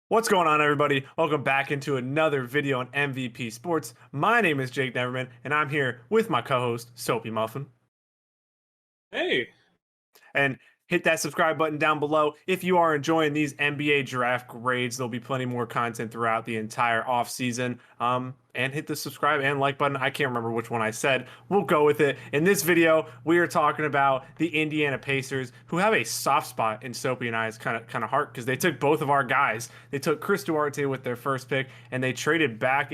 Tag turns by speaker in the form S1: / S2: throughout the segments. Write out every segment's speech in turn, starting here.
S1: What's going on, everybody? Welcome back into another video on MVP Sports. My name is Jake Neverman, and I'm here with my co-host, Soapy Muffin.
S2: Hey,
S1: And hit that subscribe button down below if you are enjoying these NBA draft grades. There'll be plenty more content throughout the entire off season. And hit the subscribe and like button. I can't remember which one I said. We'll go with it. In this video, we are talking about the Indiana Pacers, who have a soft spot in Soapy and I's kind of heart because they took both of our guys. They took Chris Duarte with their first pick, and they traded back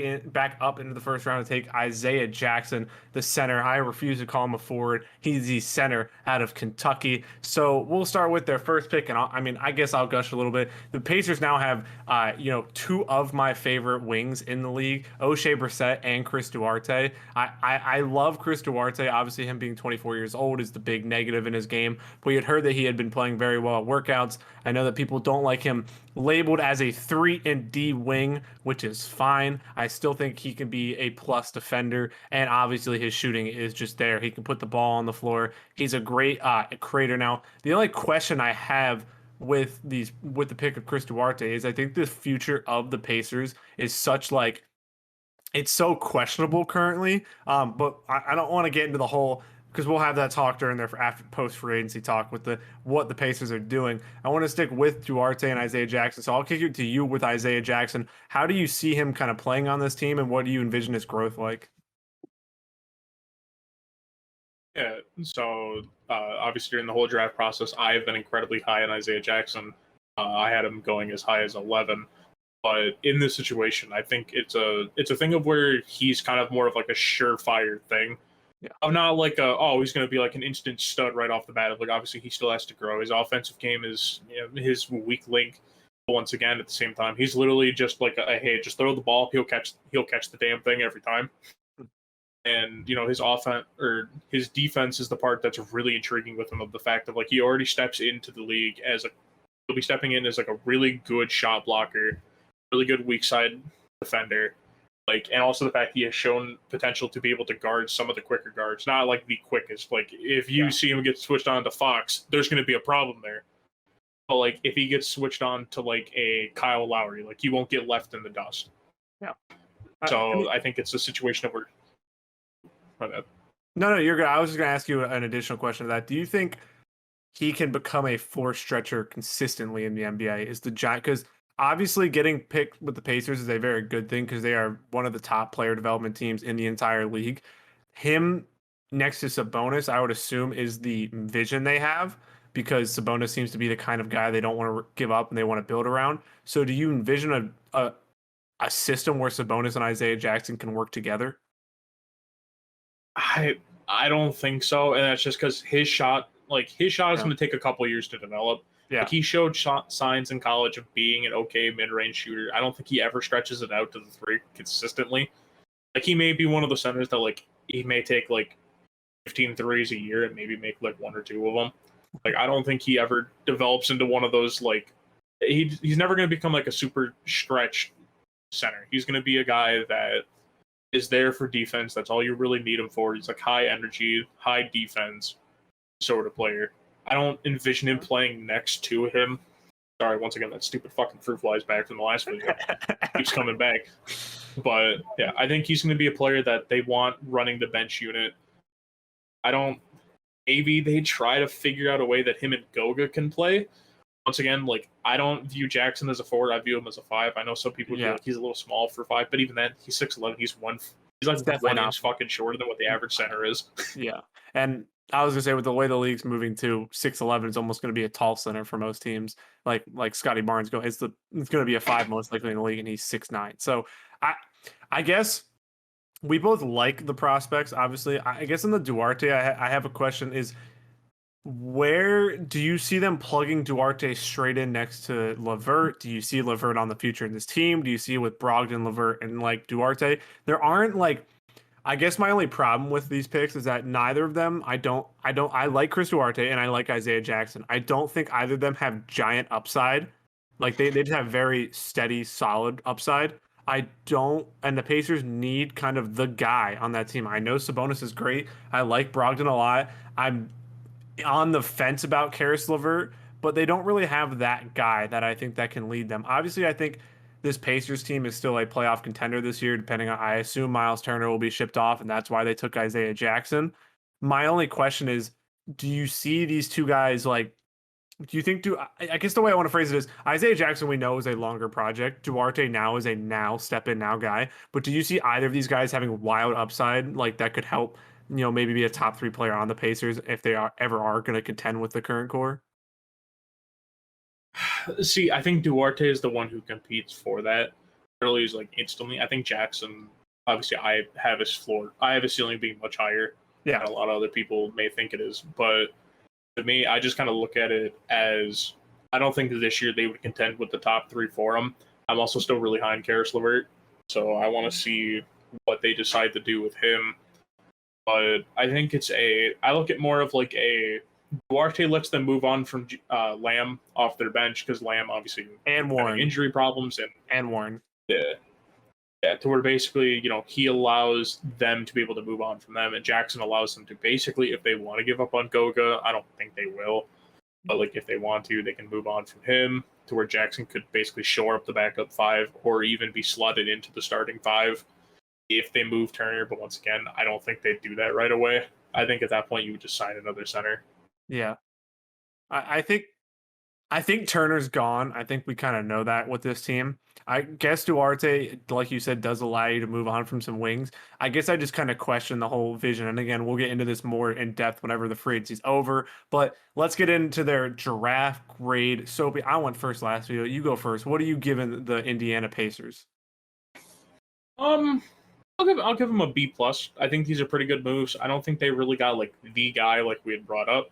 S1: up into the first round to take Isaiah Jackson, the center. I refuse to call him a forward. He's the center out of Kentucky. So we'll start with their first pick, and I guess I'll gush a little bit. The Pacers now have, two of my favorite wings in the league, O'Shea Brissett and Chris Duarte. I love Chris Duarte. Obviously, him being 24 years old is the big negative in his game. But we had heard that he had been playing very well at workouts. I know that people don't like him labeled as a 3-and-D wing, which is fine. I still think he can be a plus defender, and obviously his shooting is just there. He can put the ball on the floor. He's a great creator. Now, the only question I have with the pick of Chris Duarte is I think the future of the Pacers is such like it's so questionable currently. But I don't want to get into the whole because we'll have that talk during their after post free agency talk with the what the Pacers are doing. I want to stick with Duarte and Isaiah Jackson. So I'll kick it to you with Isaiah Jackson. How do you see him kind of playing on this team, and what do you envision his growth like?
S2: yeah. Obviously during the whole draft process, I have been incredibly high on Isaiah Jackson. I had him going as high as 11. But in this situation, I think it's a thing of where he's kind of more of like a surefire thing.
S1: Yeah.
S2: I'm not like he's going to be like an instant stud right off the bat. Like obviously he still has to grow. His offensive game is his weak link. Once again, at the same time, he's literally just like hey, just throw the ball. He'll catch the damn thing every time. And his offense or his defense is the part that's really intriguing with him, of the fact of like he already steps into the league as he'll be stepping in as like a really good shot blocker, really good weak side defender, like, and also the fact he has shown potential to be able to guard some of the quicker guards, not like the quickest. Like if you see him get switched on to Fox, there's going to be a problem there. But like if he gets switched on to like a Kyle Lowry, like he won't get left in the dust.
S1: Yeah.
S2: So I think it's a situation where.
S1: No, you're good. I was just gonna ask you an additional question to that. Do you think he can become a floor stretcher consistently in the NBA? Is the giant because obviously getting picked with the Pacers is a very good thing because they are one of the top player development teams in the entire league. Him next to Sabonis, I would assume, is the vision they have because Sabonis seems to be the kind of guy they don't want to give up and they want to build around. So, do you envision a system where Sabonis and Isaiah Jackson can work together?
S2: I don't think so, and that's just because his shot is
S1: Yeah.
S2: going to take a couple years to develop.
S1: Yeah.
S2: Like he showed signs in college of being an okay mid-range shooter. I don't think he ever stretches it out to the three consistently. Like he may be one of the centers that like he may take like 15 threes a year and maybe make like one or two of them. Like I don't think he ever develops into one of those like he's never going to become like a super stretch center. He's going to be a guy that is there for defense. That's all you really need him for. He's like high energy, high defense sort of player. I don't envision him playing next to him. Sorry, once again, that stupid fucking fruit flies back from the last video. Keeps coming back. But yeah, I think he's going to be a player that they want running the bench unit. I don't. Maybe they try to figure out a way that him and Goga can play. Once again, like I don't view Jackson as a forward. I view him as a five. I know some people feel like he's a little small for five, but even then, he's 6'11". He's like 1 inch fucking shorter than what the average center is.
S1: Yeah. And I was gonna say with the way the league's moving to 6'11 is almost gonna be a tall center for most teams. Like Scotty Barnes it's gonna be a five most likely in the league, and he's 6'9". So I guess we both like the prospects. Obviously, I guess in the Duarte, I have a question: is where do you see them plugging Duarte straight in next to Levert? Do you see Levert on the future in this team? Do you see with Brogdon, Levert, and like Duarte? There aren't like I guess my only problem with these picks is that neither of them I like Chris Duarte and I like Isaiah Jackson. I don't think either of them have giant upside. Like they just have very steady, solid upside. I don't and the Pacers need kind of the guy on that team. I know Sabonis is great. I like Brogdon a lot. I'm on the fence about Karis LeVert, but they don't really have that guy that I think that can lead them. Obviously, I think this Pacers team is still a playoff contender this year, depending on, I assume Miles Turner will be shipped off, and that's why they took Isaiah Jackson. My only question is, do you see these two guys like, do you think, I guess the way I want to phrase it is Isaiah Jackson, we know, is a longer project. Duarte now is a now step in now guy. But do you see either of these guys having wild upside like that could help, maybe be a top three player on the Pacers if they ever are going to contend with the current core?
S2: See, I think Duarte is the one who competes for that. Really is like instantly. I think Jackson, obviously, I have his floor. I have his ceiling being much higher
S1: Yeah.
S2: than a lot of other people may think it is. But to me, I just kind of look at it as I don't think that this year they would contend with the top three for him. I'm also still really high on Karis LeVert, so I want to see what they decide to do with him. But I think I look at more of like a Duarte lets them move on from Lamb off their bench because Lamb obviously
S1: And
S2: having
S1: Warren.
S2: injury problems
S1: And Warren.
S2: uh, yeah, to where basically he allows them to be able to move on from them, and Jackson allows them to basically, if they want to give up on Goga, I don't think they will, but like if they want to, they can move on from him to where Jackson could basically shore up the backup five or even be slotted into the starting five if they move Turner. But once again, I don't think they'd do that right away. I think at that point you would just sign another center.
S1: Yeah. I think Turner's gone. I think we kind of know that with this team. I guess Duarte, like you said, does allow you to move on from some wings. I guess I just kind of question the whole vision. And again, we'll get into this more in depth whenever the free agency's over. But let's get into their draft grade. Soapy, I went first last video. You go first. What are you giving the Indiana Pacers?
S2: Um, I'll give them a B plus. I think these are pretty good moves. I don't think they really got like the guy like we had brought up,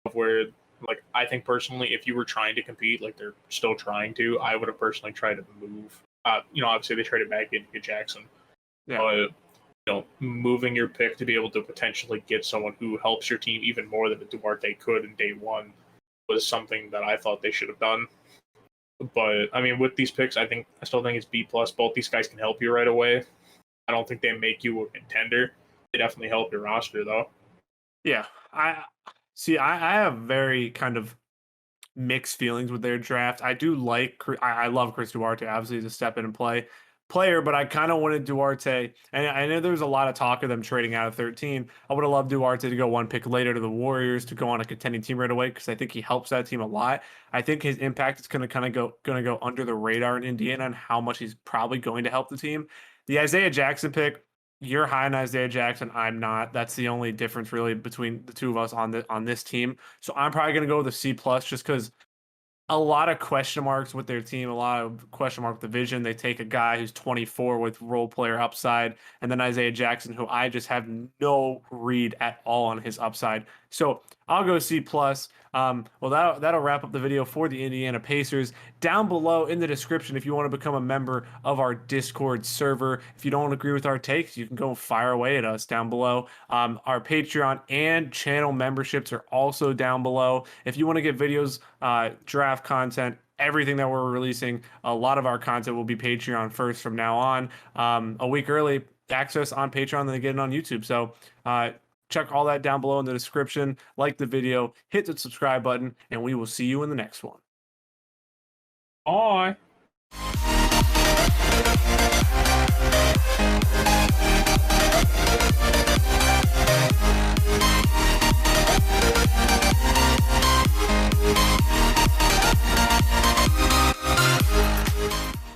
S2: of where like I think personally, if you were trying to compete, like they're still trying to, I would have personally tried to move. Obviously they traded back in to get Jackson,
S1: Yeah.
S2: but moving your pick to be able to potentially get someone who helps your team even more than Duarte could in day one was something that I thought they should have done. But I mean, with these picks, I still think it's B plus. Both these guys can help you right away. I don't think they make you a contender. They definitely help your roster though.
S1: Yeah. I see. I have very kind of mixed feelings with their draft. I do like, I love Chris Duarte. Obviously, he's a step in and play player, but I kind of wanted Duarte, and I know there was a lot of talk of them trading out of 13. I would have loved Duarte to go one pick later to the Warriors to go on a contending team right away because I think he helps that team a lot. I think his impact is going to kind of go under the radar in Indiana and how much he's probably going to help the team. The Isaiah Jackson pick. You're high on Isaiah Jackson. I'm not. That's the only difference really between the two of us on this team. So I'm probably gonna go with a C plus just because a lot of question marks with their team, a lot of question mark with the vision. They take a guy who's 24 with role player upside, and then Isaiah Jackson, who I just have no read at all on his upside. So I'll go C plus. Well, that'll wrap up the video for the Indiana Pacers. Down below in the description, if you want to become a member of our Discord server, if you don't agree with our takes, you can go fire away at us down below. Our Patreon and channel memberships are also down below. If you want to get videos, draft content, everything that we're releasing, a lot of our content will be Patreon first from now on. A week early access on Patreon, then they get it on YouTube. So check all that down below in the description. Like the video, hit the subscribe button, and we will see you in the next one.
S2: Bye.